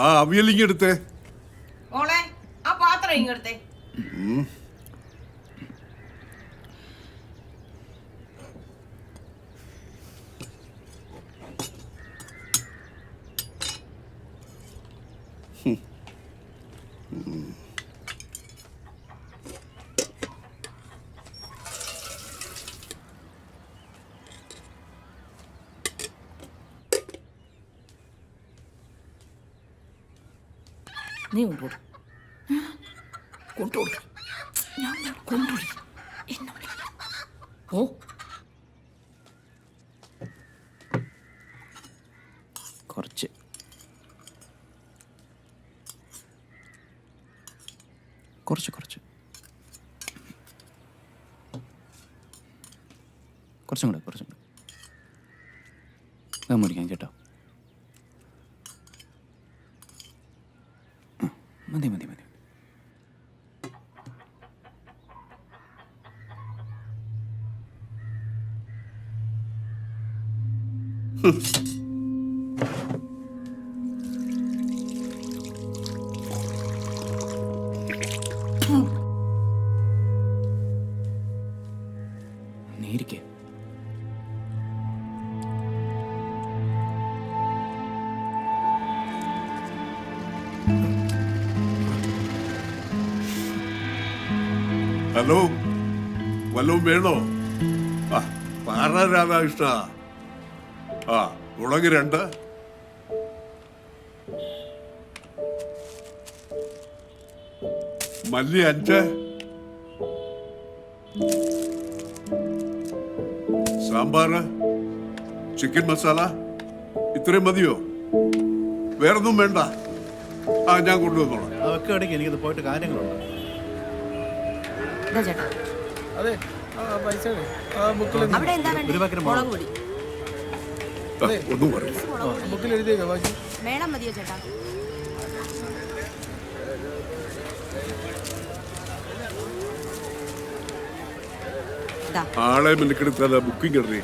ആ അവിയലിങ്ങെടുത്തേ. മോളെ ആ പാത്രം ഇങ്ങെടുത്തേ. നീ കൊണ്ടുപോടും കൊണ്ടുപോടും ഞാൻ കൊണ്ടുപോടി എന്നെ ഓ കുറച്ച് കുറച്ച് കുറച്ച് കുറച്ചും കൂടെ അത് മുടിക്കാൻ കേട്ടോ. മതി മതി മതി. നീരിക്കേ. ഹലോ, വല്ലതും വേണോ? ആ പറ രാധാകൃഷ്ണ. ആ മുളക് 2, മല്ലി 5, സാമ്പാർ, ചിക്കൻ മസാല ഇത്രയും മതിയോ? വേറൊന്നും വേണ്ട? ആ ഞാൻ കൊണ്ടുവന്നോളാം. അതൊക്കെ ഇടയ്ക്ക് എനിക്കത് പോയിട്ട് കാര്യങ്ങളുണ്ട്. അതെ അവിടെ എന്താ വേണ്ടത്? മുളക് പൊടി ഒന്നും പറയും. ബുക്കിൽ എഴുതിയേക്കാം ബാക്കി. മേളം മതിയോ ചേട്ടാ? ആളെ മെനക്കെടുത്താൽ ബുക്കിംഗ് ഇടറി.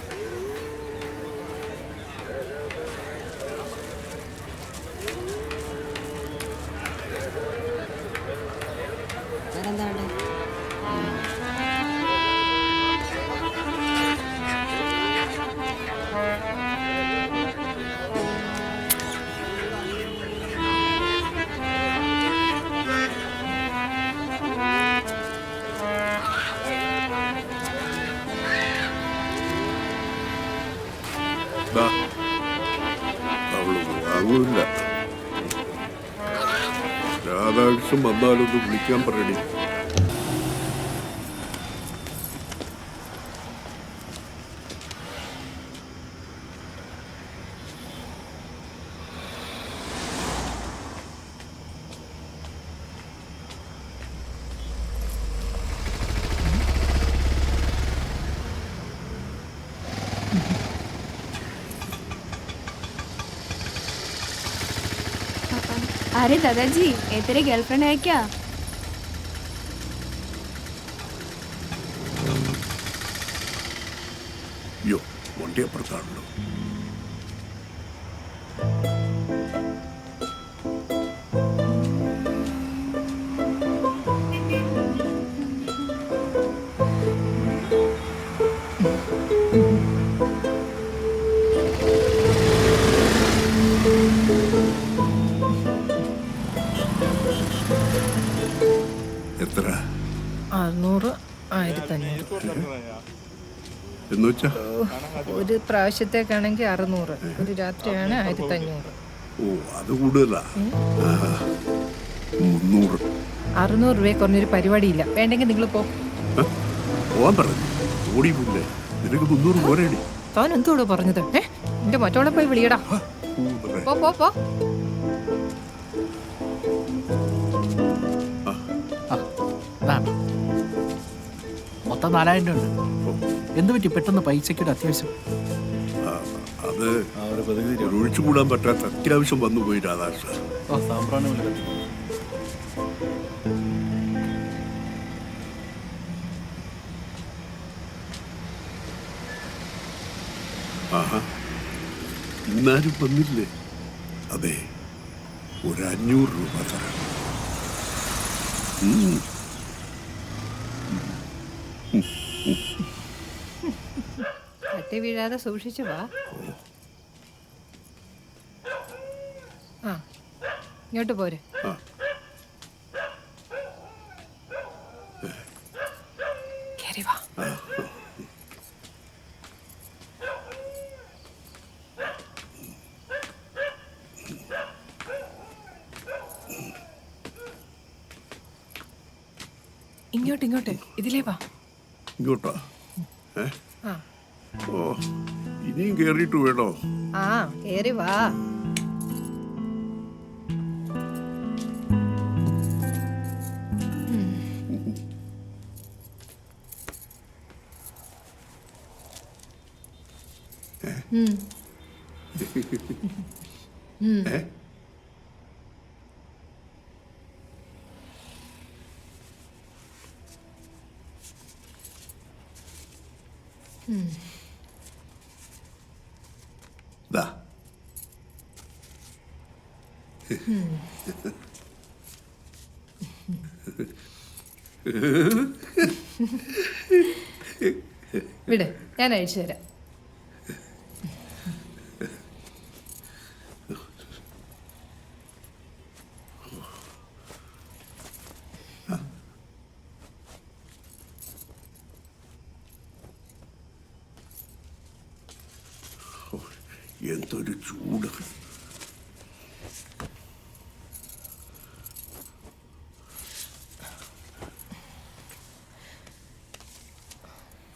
അവള് വാങ്ങൂല്ല. രാധാകൃഷ്ണൻ വന്നാലൊന്ന് വിളിക്കാൻ പറയണേ. अरे दादाजी ये तेरे गर्लफ्रेंड है क्या? അയ്യോ വണ്ടി അപ്പുറത്താണല്ലോ. എത്ര? 600, 1500. എന്നുവെച്ചാ ഒരു പ്രാവശ്യത്തേക്കാണെങ്കിൽ 600, ഒരു രാത്രിയാണ് 1500. ഓ അത് കൂടുതലാ. 300. 600 രൂപയെ കുറഞ്ഞൊരു പരിപാടിയില്ല. വേണ്ടെങ്കിൽ നിങ്ങൾ പോവാൻ പറഞ്ഞു. ഓടി പോയില്ലേ? നിനക്ക് 300 പോരേടി. താൻ എന്തോടോ പറഞ്ഞത്? എന്റെ മറ്റോളെ പോയി വിളിയടാ. പോ പോ പോ. മൊത്തം 4000 ഉണ്ട്. എന്ത് പറ്റി പെട്ടെന്ന് പൈസയ്ക്കൊരു അത്യാവശ്യം? അത് ഒഴിച്ചുകൂടാൻ പറ്റാത്ത അത്യാവശ്യം വന്നു പോയി രാധാകൃഷ്ണ. ആഹാ ഇന്നാരും വന്നില്ലേ? അതെ ഒരു 500 രൂപ തരാം. തട്ടി വീഴാതെ സൂക്ഷിച്ചു വാ. ആ ഇങ്ങോട്ട് പോരെ. ആ. കേറി വാ. ഇങ്ങോട്ട് ഇതിലേ വാ. ഇങ്ങോട്ടാ? ആ ഓ, ഇനിയും കേറിയിട്ട് വേണോ? ആ കേറി വാ. ഏ? ദാ. വിട്, ഞാൻ അഴിച്ചു തരാം. എന്തൊരു ചൂട്.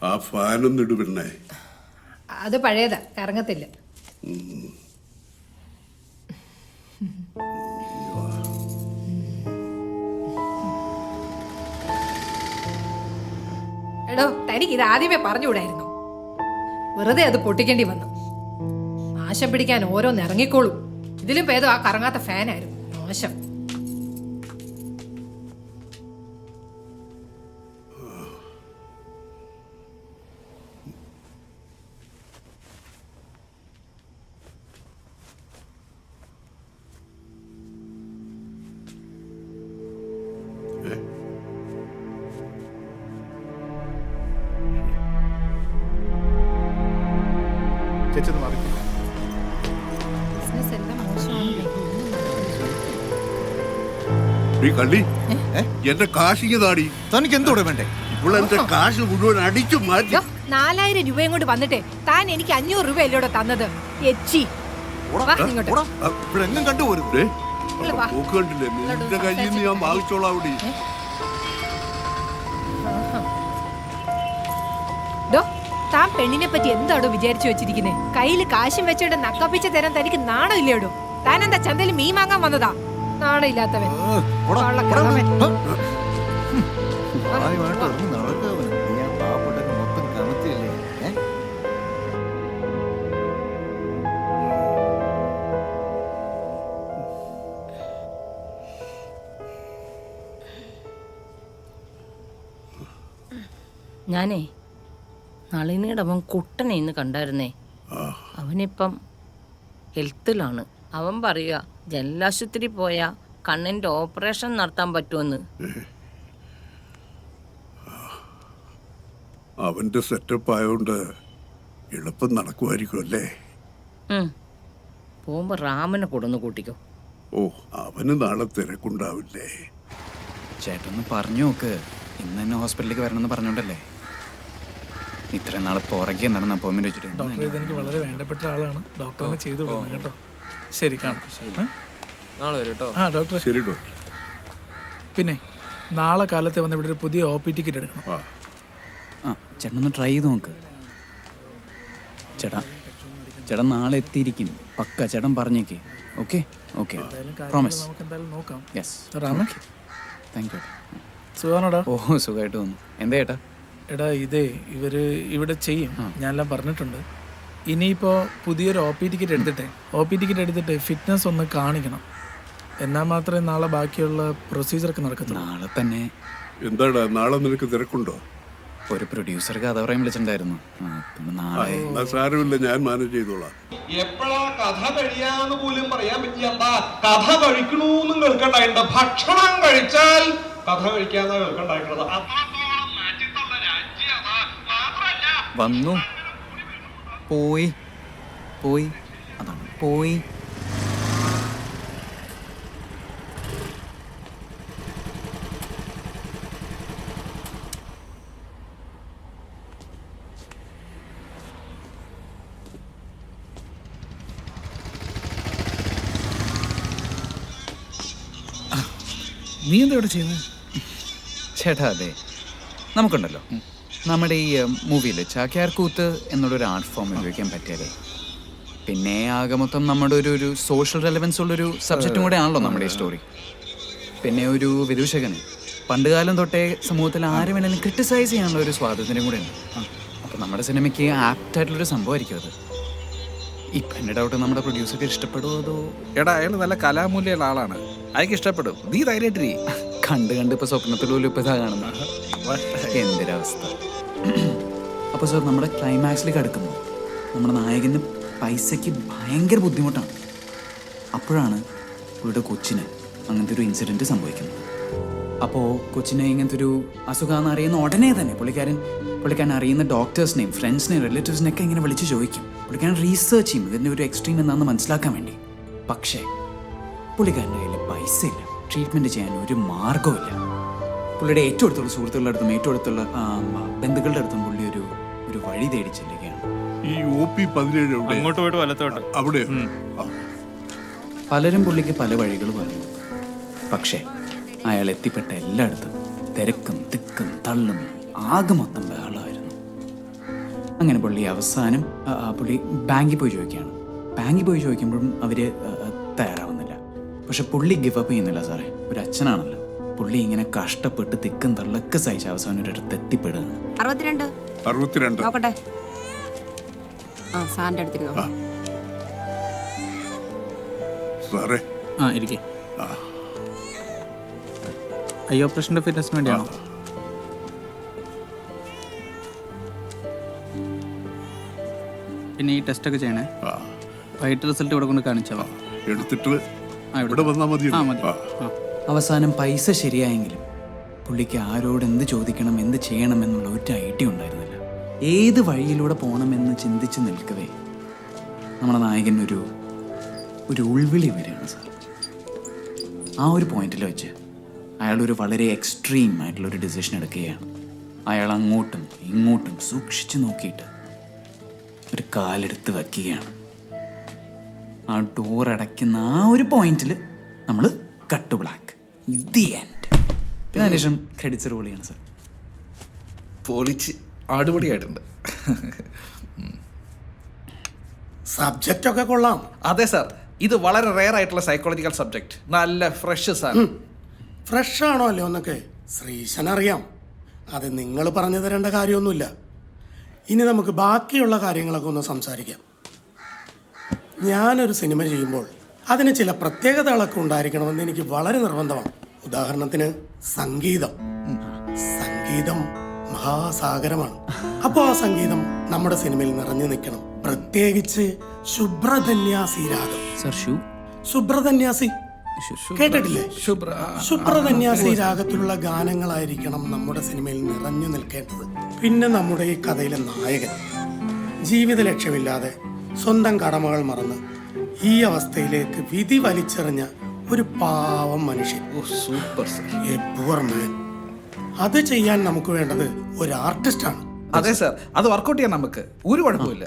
ആ ഫാനൊന്നും ഇടുപിണ്ണേ. അത് പഴയതാ, കറങ്ങത്തില്ല. എടോ, തനിക്ക് ഇത് ആദ്യമേ പറഞ്ഞുകൂടായിരുന്നു. വെറുതെ അത് പൊട്ടിക്കേണ്ടി വന്നു. നാശം പിടിക്കാൻ ഓരോന്ന് ഇറങ്ങിക്കോളും. ഇതിലും ഭേദം ആ കറങ്ങാത്ത ഫാനായിരുന്നു. നാശം. ചേച്ചത് മാറി. ബിസിനസ് എല്ലാം മോശമാണല്ലോ. ഈ കള്ളി എന്റെ കാശിക്ക് താടി. തനിക്ക് എന്തോടെ വേണ്ടേ? ഇപ്പോൾ എന്റെ കാശ് മുഴുവൻ അടിച്ചു മാറ്റി. 4000 രൂപയും കൊണ്ട് വന്നിട്ടേ താൻ എനിക്ക് 500 രൂപ അല്ലോടെ തന്നത്. എച്ചി ഇങ്ങോട്ട്. ഇവിടെ എങ്ങും കണ്ടുപോരുത്. പോക്ക് കണ്ടില്ലേ? നിന്റെ കയ്യിൽ നിന്ന് ഞാൻ വാങ്ങിച്ചോളാം. അവിടെ താൻ പെണ്ണിനെ പറ്റി എന്താടോ വിചാരിച്ചു വെച്ചിരിക്കുന്നേ? കയ്യില് കാശും വെച്ചോണ്ട് നക്കപ്പിച്ച് തരാൻ തനിക്ക് നാണം ഇല്ലേടോ? താൻ എന്താ ചന്തയിൽ മീൻ വാങ്ങാൻ വന്നതാ? നാണം ഇല്ലാത്തവൻ. ഞാനേ നളിനിയുടെ അവൻ കുട്ടനെ ഇന്ന് കണ്ടായിരുന്നേ. അവനിപ്പം ഹെൽത്തിലാണ്. അവൻ പറയുക ജലാശുപത്രി പോയാ കണ്ണിന്റെ ഓപ്പറേഷൻ നടത്താൻ പറ്റുമെന്ന്. അവന്റെ സെറ്റപ്പ് ആയോണ്ട് എളുപ്പം നടക്കുമായിരിക്കും അല്ലേ? പോകുമ്പോ രാമനെ കൊടുന്ന് കൂട്ടിക്കോ. ഓ, അവന് നാളെ തിരക്കുണ്ടാവില്ലേ? ചേട്ടൊന്ന് പറഞ്ഞു നോക്ക്. ഇന്ന് തന്നെ ഹോസ്പിറ്റലിലേക്ക് വരണമെന്ന് പറഞ്ഞോണ്ടല്ലേ ഇത്രയും നാളെ പുറകെ നടന്ന അപ്പോയിന്റ്മെന്റ് വെച്ചിട്ടുണ്ട്. ഡോക്ടർ ഇതെനിക്ക് വളരെ വേണ്ടപ്പെട്ട ആളാണ്. ഡോക്ടറിനെ ചെയ്തു കൊടുക്കണം കേട്ടോ. ശരി, കാണാം. നാളെ വരും കേട്ടോ. ആ ഡോക്ടർ. ശരി ഡോക്ടർ. പിന്നെ നാളെ കാലത്തെ വന്ന് ഇവിടെ ഒരു പുതിയ OP ടിക്കറ്റ് എടുക്കണം. ആ ചേട്ടൻ ഒന്ന് ട്രൈ ചെയ്ത് നോക്ക്. ചേട്ടൻ നാളെ എത്തിയിരിക്കും പക്ക. ചേട്ടൻ പറഞ്ഞേക്ക്. Okay okay, promise. നമുക്ക് എന്തായാലും നോക്കാം. Yes Raman, thank you. സുഖാണോടാ? ഓ, സുഖമായിട്ട് തോന്നുന്നു. എന്താ ചേട്ടാ? എടാ, ഇതേ ഇവര് ഇവിടെ ചെയ്യും, ഞാനെല്ലാം പറഞ്ഞിട്ടുണ്ട്. ഇനിയിപ്പോ പുതിയൊരു OP ടിക്കറ്റ് എടുത്തിട്ട് ഫിറ്റ്നസ് ഒന്ന് കാണിക്കണം. എന്നാൽ മാത്രമേ നാളെ ബാക്കിയുള്ള പ്രൊസീജിയറൊക്കെ നടക്കത്തുള്ളൂ. നാളെ തന്നെ. എന്താടാ, നാളെ നിനക്ക് തിരക്കുണ്ടോ? ഒരു പ്രൊഡ്യൂസർ കഥ പറയാൻ വിളിച്ചിട്ടുണ്ടായിരുന്നു. പിന്നെ നാളെ എന്നാ സാരമില്ല, ഞാൻ മാനേജ് ചെയ്തോളാം. എപ്പോഴാ കഥ കഴിയാന്ന് പോലും പറയാൻ പറ്റിയല്ല. കഥ കഴിക്കണൂന്നും കേൾക്കണ്ടായിട്ടുണ്ട്. ഭക്ഷണം കഴിച്ചാൽ കഥ കഴിക്കാന്ന് കേൾക്കണ്ടായിട്ടുള്ളത്. വന്നു പോയി പോയി അതാണ് പോയി. നീ എന്താ ഇവിടെ ചെയ്യുന്നത്? ചേട്ടാ അതെ, നമുക്കുണ്ടല്ലോ നമ്മുടെ ഈ മൂവിയിൽ ചാക്യാർ കൂത്ത് എന്നുള്ളൊരു ആർട്ട് ഫോം ഉപയോഗിക്കാൻ പറ്റിയാലേ പിന്നെ ആകെ മൊത്തം നമ്മുടെ ഒരു സോഷ്യൽ റെലവൻസ് ഉള്ളൊരു സബ്ജക്റ്റും കൂടെ ആണല്ലോ നമ്മുടെ ഈ സ്റ്റോറി. പിന്നെ ഒരു വിദൂഷകന് പണ്ട് കാലം തൊട്ടേ സമൂഹത്തിൽ ആരും വേണമെങ്കിലും ക്രിട്ടിസൈസ് ചെയ്യാനുള്ള ഒരു സ്വാതന്ത്ര്യം കൂടെ ഉണ്ട്. അപ്പോൾ നമ്മുടെ സിനിമയ്ക്ക് ആപ്റ്റായിട്ടുള്ളൊരു സംഭവമായിരിക്കും അത്. ഇപ്പം എൻ്റെ ഡൗട്ട് നമ്മുടെ പ്രൊഡ്യൂസർക്ക് ഇഷ്ടപ്പെടുമോ അതോ? എടാ, അയാൾ നല്ല കലാമൂല്യമുള്ള ആളാണ്, അയാൾക്ക് ഇഷ്ടപ്പെടും. നീ ധൈര്യമായിട്ടിരി. കണ്ട് ഇപ്പൊ സ്വപ്നത്തിൽ പോലും ഇപ്പൊ ഇതാ കാണുന്നത്. എന്തൊരവസ്ഥ. അപ്പോൾ സാർ നമ്മുടെ ക്ലൈമാക്സിലേക്ക് അടുക്കുമ്പോൾ നമ്മുടെ നായകന് പൈസയ്ക്ക് ഭയങ്കര ബുദ്ധിമുട്ടാണ്. അപ്പോഴാണ് പുള്ളിയുടെ കൊച്ചിന് അങ്ങനത്തെ ഒരു ഇൻസിഡൻറ്റ് സംഭവിക്കുന്നത്. അപ്പോൾ കൊച്ചിനെ ഇങ്ങനത്തെ ഒരു അസുഖമെന്ന് അറിയുന്ന ഉടനെ തന്നെ പുള്ളിക്കാരൻ അറിയുന്ന ഡോക്ടേഴ്സിനെയും ഫ്രണ്ട്സിനെയും റിലേറ്റീവ്സിനെയൊക്കെ ഇങ്ങനെ വിളിച്ച് ചോദിക്കും. പുള്ളിക്കാരൻ റീസേർച്ച് ചെയ്യും ഇതിൻ്റെ ഒരു എക്സ്ട്രീം എന്താണെന്ന് മനസ്സിലാക്കാൻ വേണ്ടി. പക്ഷേ പുള്ളിക്കാരൻ്റെ കയ്യിൽ പൈസ ഇല്ല, ട്രീറ്റ്മെൻറ്റ് ചെയ്യാൻ ഒരു മാർഗവുമില്ല. പുള്ളിയുടെ ഏറ്റവും അടുത്തുള്ള സുഹൃത്തുക്കളുടെ അടുത്തും ഏറ്റവും അടുത്തുള്ള ബന്ധുക്കളുടെ അടുത്തും പുള്ളി ഒരു വഴി തേടി ചെല്ലുകയാണ്. ഈ OP17 അങ്ങോട്ട് പോയിട്ട് വലത്തോട്ട്. അവിടെ പലരും പുള്ളിക്ക് പല വഴികൾ പറഞ്ഞു. പക്ഷേ അയാൾ എത്തിപ്പെട്ട എല്ലായിടത്തും തിരക്കും തിക്കും തള്ളും ആകെ മൊത്തം ബഹളമായിരുന്നു. അങ്ങനെ പുള്ളി അവസാനം പുള്ളി ബാങ്കിൽ പോയി ചോദിക്കുകയാണ്. ബാങ്കിൽ പോയി ചോദിക്കുമ്പോഴും അവർ തയ്യാറാവുന്നില്ല. പക്ഷെ പുള്ളി ഗിവ് അപ്പ് ചെയ്യുന്നില്ല സാറേ. ഒരു അച്ഛനാണല്ലോ, പുള്ളി ഇങ്ങനെ കഷ്ടപ്പെട്ട് തിക്കും തള്ളൊക്കെ സഹിച്ച് അവസാനം ഒരിടത്ത് എത്തിപ്പെടുകയാണ്. 62 നോക്കട്ടെ. സാറിന്റെ അടുത്തിരുന്നോ. സാറേ ഇരിക്കേ. ഐ ഓപ്പറേഷൻ്റെ ഫിറ്റ്നസിന് വേണ്ടിയാണോ? പിന്നെ ഈ ടെസ്റ്റൊക്കെ ചെയ്യണേ. വൈകിട്ട് റിസൾട്ട് ഇവിടെ കൊണ്ട് കാണിച്ചാവാം. എടുത്തിട്ട് ഇവിടെ വന്നാൽ മതി. അവസാനം പൈസ ശരിയായെങ്കിലും പുള്ളിക്ക് ആരോട് എന്ത് ചോദിക്കണം എന്ത് ചെയ്യണം എന്നുള്ള ഒരു ഐഡിയ ഉണ്ടായിരുന്നില്ല. ഏത് വഴിയിലൂടെ പോകണമെന്ന് ചിന്തിച്ച് നിൽക്കവേ നമ്മുടെ നായകൻ ഒരു ഉൾവിളി വരികയാണ് സാർ. ആ ഒരു പോയിന്റിൽ വെച്ച് അയാളൊരു വളരെ എക്സ്ട്രീം ആയിട്ടുള്ളൊരു ഡിസിഷൻ എടുക്കുകയാണ്. അയാൾ അങ്ങോട്ടും ഇങ്ങോട്ടും സൂക്ഷിച്ച് നോക്കിയിട്ട് ഒരു കാലെടുത്ത് വയ്ക്കുകയാണ്. ആ ഡോർ അടയ്ക്കുന്ന ആ ഒരു പോയിന്റിൽ നമ്മൾ കട്ട് ബ്ലാക്ക് ദി എൻഡ്. പിന്നെ അതിനുശേഷം ക്രെഡിറ്റ്സ് റോൾ ചെയ്യണം സാർ. പൊളിച്ച് അടിപൊളിയായിട്ടുണ്ട്. സബ്ജക്റ്റ് ഒക്കെ കൊള്ളാം. അതെ സാർ, ഇത് വളരെ റെയർ ആയിട്ടുള്ള സൈക്കോളജിക്കൽ സബ്ജക്റ്റ്. നല്ല ഫ്രഷ് സാർ. ഫ്രഷ് ആണോ അല്ലേ എന്നൊക്കെ ശ്രീശൻ അറിയാം. അത് നിങ്ങൾ പറഞ്ഞു തരേണ്ട കാര്യമൊന്നുമില്ല. ഇനി നമുക്ക് ബാക്കിയുള്ള കാര്യങ്ങളൊക്കെ ഒന്ന് സംസാരിക്കാം. ഞാനൊരു സിനിമ ചെയ്യുമ്പോൾ അതിന് ചില പ്രത്യേകതകളൊക്കെ ഉണ്ടായിരിക്കണമെന്ന് എനിക്ക് വളരെ നിർബന്ധമാണ്. ഉദാഹരണത്തിന് സംഗീതം മഹാസാഗരമാണ്. അപ്പോൾ ആ സംഗീതം നമ്മുടെ സിനിമയിൽ നിറഞ്ഞു നിൽക്കണം. പ്രത്യേകിച്ച് ശുഭ്രധന്യാസി രാഗം. ശുഭ്രധന്യാസി കേട്ടിട്ടില്ലേ? ശുഭ്രധന്യാസി രാഗത്തിലുള്ള ഗാനങ്ങളായിരിക്കണം നമ്മുടെ സിനിമയിൽ നിറഞ്ഞു നിൽക്കേണ്ടത്. പിന്നെ നമ്മുടെ ഈ കഥയിലെ നായകൻ ജീവിത ലക്ഷ്യമില്ലാതെ സ്വന്തം കടമകൾ മറന്ന് ഈ അവസ്ഥയിലേക്ക് വിധി വലിച്ചെറിഞ്ഞ ഒരു പാവം മനുഷ്യൻ. A poor man. അത് ചെയ്യാൻ നമുക്ക് വേണ്ടത് ഒരു ആർട്ടിസ്റ്റാണ്. അതെ സാർ, അത് വർക്കൗട്ട് ചെയ്യാൻ നമുക്ക് ഒരു കുഴപ്പമില്ല.